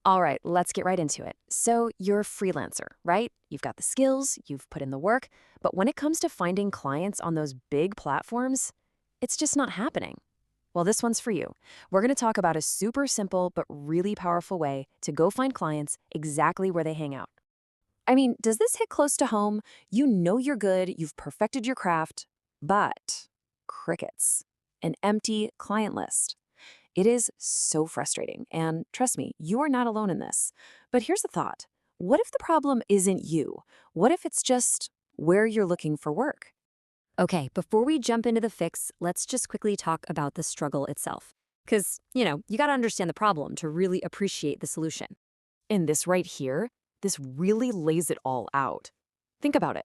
All right, let's get right into it. So, you're a freelancer, right? You've got the skills, you've put in the work, but when it comes to finding clients on those big platforms, it's just not happening. Well, this one's for you. We're going to talk about a super simple but really powerful way to go find clients exactly where they hang out. I mean, does this hit close to home? You know you're good, you've perfected your craft, but crickets, an empty client list. It is so frustrating, and trust me, you are not alone in this. But here's the thought. What if the problem isn't you? What if it's just where you're looking for work? Okay, before we jump into the fix, let's just quickly talk about the struggle itself. Because, you got to understand the problem to really appreciate the solution. And this right here, this really lays it all out. Think about it.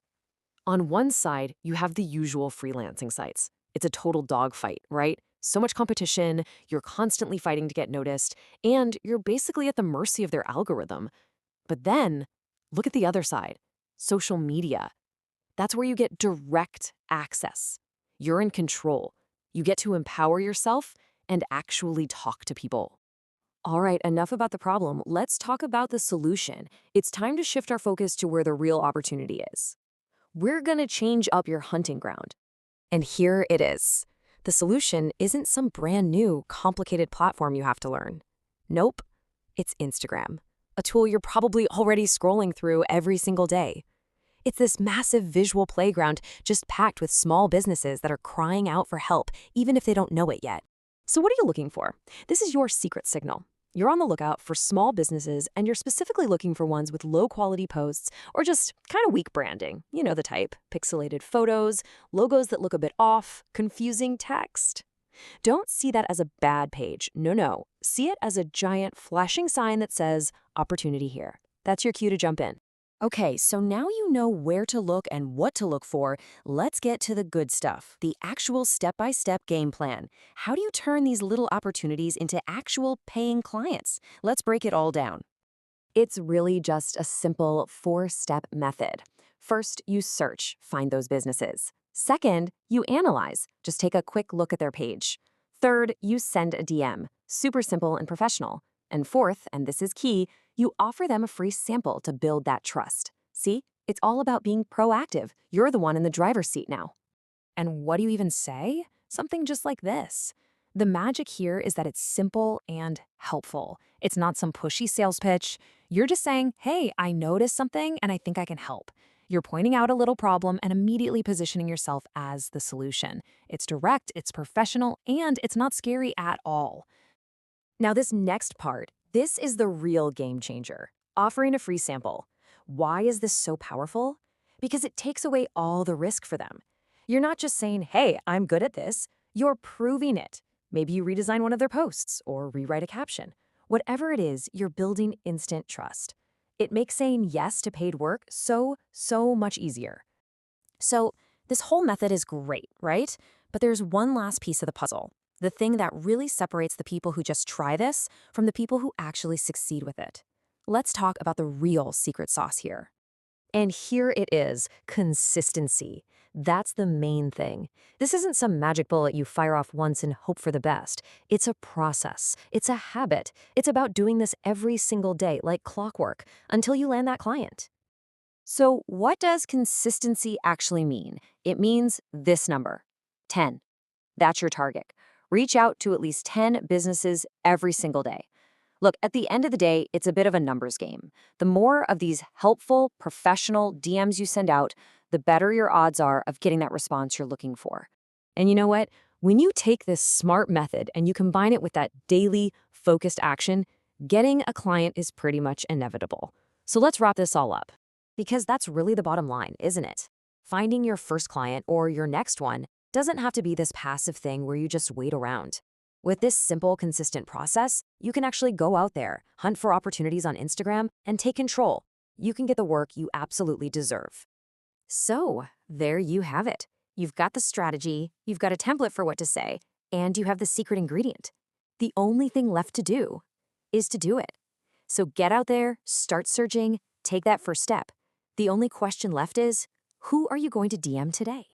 On one side, you have the usual freelancing sites. It's a total dogfight, right? So much competition, you're constantly fighting to get noticed, and you're basically at the mercy of their algorithm. But then, look at the other side, social media. That's where you get direct access. You're in control. You get to empower yourself and actually talk to people. All right, enough about the problem. Let's talk about the solution. It's time to shift our focus to where the real opportunity is. We're going to change up your hunting ground. And here it is. The solution isn't some brand new, complicated platform you have to learn. Nope, it's Instagram, a tool you're probably already scrolling through every single day. It's this massive visual playground just packed with small businesses that are crying out for help, even if they don't know it yet. So what are you looking for? This is your secret signal. You're on the lookout for small businesses, and you're specifically looking for ones with low-quality posts or just kind of weak branding. You know the type. Pixelated photos, logos that look a bit off, confusing text. Don't see that as a bad page. No, no. See it as a giant flashing sign that says, "Opportunity here." That's your cue to jump in. Okay, so now you know where to look and what to look for. Let's get to the good stuff, the actual step-by-step game plan. How do you turn these little opportunities into actual paying clients? Let's break it all down. It's really just a simple four-step method. First, you search, find those businesses. Second, you analyze, just take a quick look at their page. Third, you send a DM, super simple and professional. And fourth, and this is key, you offer them a free sample to build that trust. See, it's all about being proactive. You're the one in the driver's seat now. And what do you even say? Something just like this. The magic here is that it's simple and helpful. It's not some pushy sales pitch. You're just saying, hey, I noticed something and I think I can help. You're pointing out a little problem and immediately positioning yourself as the solution. It's direct, it's professional, and it's not scary at all. Now, this next part, this is the real game changer, offering a free sample. Why is this so powerful? Because it takes away all the risk for them. You're not just saying, hey, I'm good at this. You're proving it. Maybe you redesign one of their posts or rewrite a caption. Whatever it is, you're building instant trust. It makes saying yes to paid work so much easier. So, this whole method is great, right? But there's one last piece of the puzzle. The thing that really separates the people who just try this from the people who actually succeed with it. Let's talk about the real secret sauce here. And here it is, consistency. That's the main thing. This isn't some magic bullet you fire off once and hope for the best. It's a process. It's a habit. It's about doing this every single day, like clockwork, until you land that client. So what does consistency actually mean? It means this number, 10. That's your target. Reach out to at least 10 businesses every single day. Look, at the end of the day, it's a bit of a numbers game. The more of these helpful, professional DMs you send out, the better your odds are of getting that response you're looking for. And you know what? When you take this smart method and you combine it with that daily, focused action, getting a client is pretty much inevitable. So let's wrap this all up. Because that's really the bottom line, isn't it? Finding your first client or your next one doesn't have to be this passive thing where you just wait around. With this simple, consistent process, you can actually go out there, hunt for opportunities on Instagram, and take control. You can get the work you absolutely deserve. So, there you have it. You've got the strategy, you've got a template for what to say, and you have the secret ingredient. The only thing left to do is to do it. So get out there, start searching, take that first step. The only question left is, who are you going to DM today?